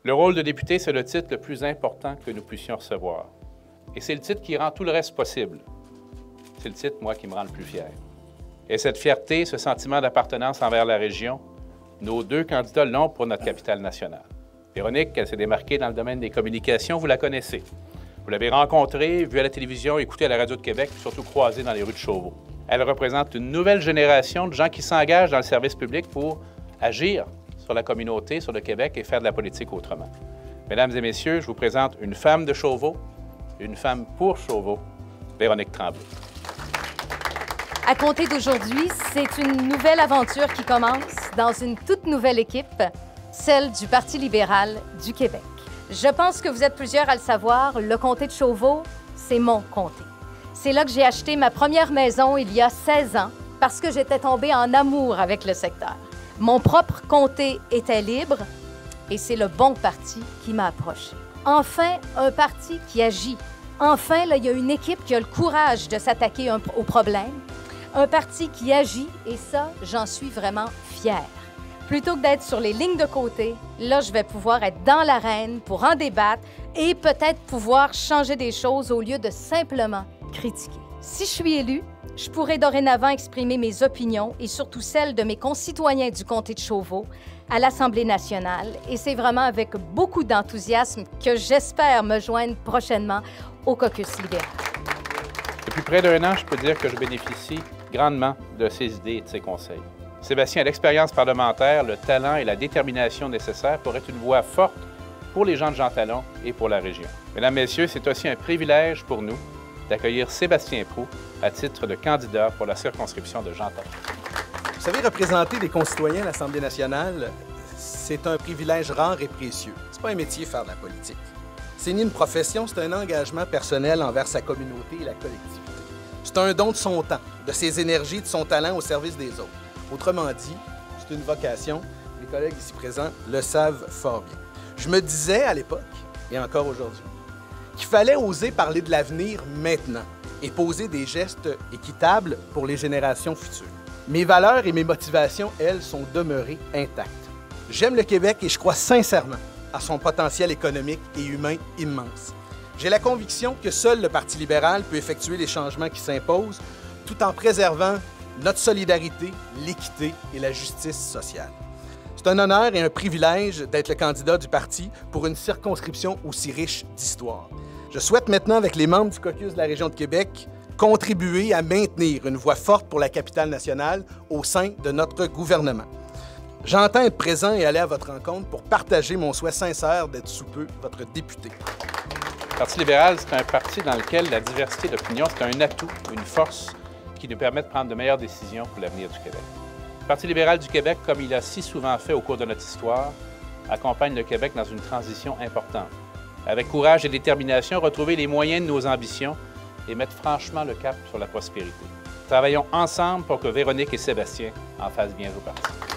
Le rôle de député, c'est le titre le plus important que nous puissions recevoir. Et c'est le titre qui rend tout le reste possible. C'est le titre, moi, qui me rend le plus fier. Et cette fierté, ce sentiment d'appartenance envers la région, nos deux candidats l'ont pour notre capitale nationale. Véronique, elle s'est démarquée dans le domaine des communications, vous la connaissez. Vous l'avez rencontrée, vue à la télévision, écoutée à la radio de Québec, surtout croisée dans les rues de Chauveau. Elle représente une nouvelle génération de gens qui s'engagent dans le service public pour agir sur la communauté, sur le Québec et faire de la politique autrement. Mesdames et messieurs, je vous présente une femme de Chauveau, une femme pour Chauveau, Véronique Tremblay. À compter d'aujourd'hui, c'est une nouvelle aventure qui commence dans une toute nouvelle équipe, celle du Parti libéral du Québec. Je pense que vous êtes plusieurs à le savoir, le comté de Chauveau, c'est mon comté. C'est là que j'ai acheté ma première maison il y a 16 ans parce que j'étais tombée en amour avec le secteur. Mon propre comté était libre et c'est le bon parti qui m'a approché. Enfin, un parti qui agit. Enfin, là, il y a une équipe qui a le courage de s'attaquer aux problèmes. Un parti qui agit et ça, j'en suis vraiment fière. Plutôt que d'être sur les lignes de côté, là, je vais pouvoir être dans l'arène pour en débattre et peut-être pouvoir changer des choses au lieu de simplement critiquer. Si je suis élue, je pourrai dorénavant exprimer mes opinions et surtout celles de mes concitoyens du comté de Chauveau à l'Assemblée nationale. Et c'est vraiment avec beaucoup d'enthousiasme que j'espère me joindre prochainement au caucus libéral. Depuis près d'un an, je peux dire que je bénéficie grandement de ses idées et de ses conseils. Sébastien a l'expérience parlementaire, le talent et la détermination nécessaires pour être une voix forte pour les gens de Jean Talon et pour la région. Mesdames, Messieurs, c'est aussi un privilège pour nous d'accueillir Sébastien Proulx à titre de candidat pour la circonscription de Jean Talon. Vous savez, représenter des concitoyens à l'Assemblée nationale, c'est un privilège rare et précieux. C'est pas un métier faire de la politique. C'est ni une profession, c'est un engagement personnel envers sa communauté et la collectivité. C'est un don de son temps, de ses énergies, de son talent au service des autres. Autrement dit, c'est une vocation. Les collègues ici présents le savent fort bien. Je me disais à l'époque, et encore aujourd'hui, qu'il fallait oser parler de l'avenir maintenant et poser des gestes équitables pour les générations futures. Mes valeurs et mes motivations, elles, sont demeurées intactes. J'aime le Québec et je crois sincèrement à son potentiel économique et humain immense. J'ai la conviction que seul le Parti libéral peut effectuer les changements qui s'imposent tout en préservant notre solidarité, l'équité et la justice sociale. C'est un honneur et un privilège d'être le candidat du parti pour une circonscription aussi riche d'histoire. Je souhaite maintenant, avec les membres du caucus de la région de Québec, contribuer à maintenir une voix forte pour la capitale nationale au sein de notre gouvernement. J'entends être présent et aller à votre rencontre pour partager mon souhait sincère d'être sous peu votre député. Le Parti libéral, c'est un parti dans lequel la diversité d'opinion, c'est un atout, une force qui nous permet de prendre de meilleures décisions pour l'avenir du Québec. Le Parti libéral du Québec, comme il a si souvent fait au cours de notre histoire, accompagne le Québec dans une transition importante. Avec courage et détermination, retrouver les moyens de nos ambitions et mettre franchement le cap sur la prospérité. Travaillons ensemble pour que Véronique et Sébastien en fassent bien vos partis.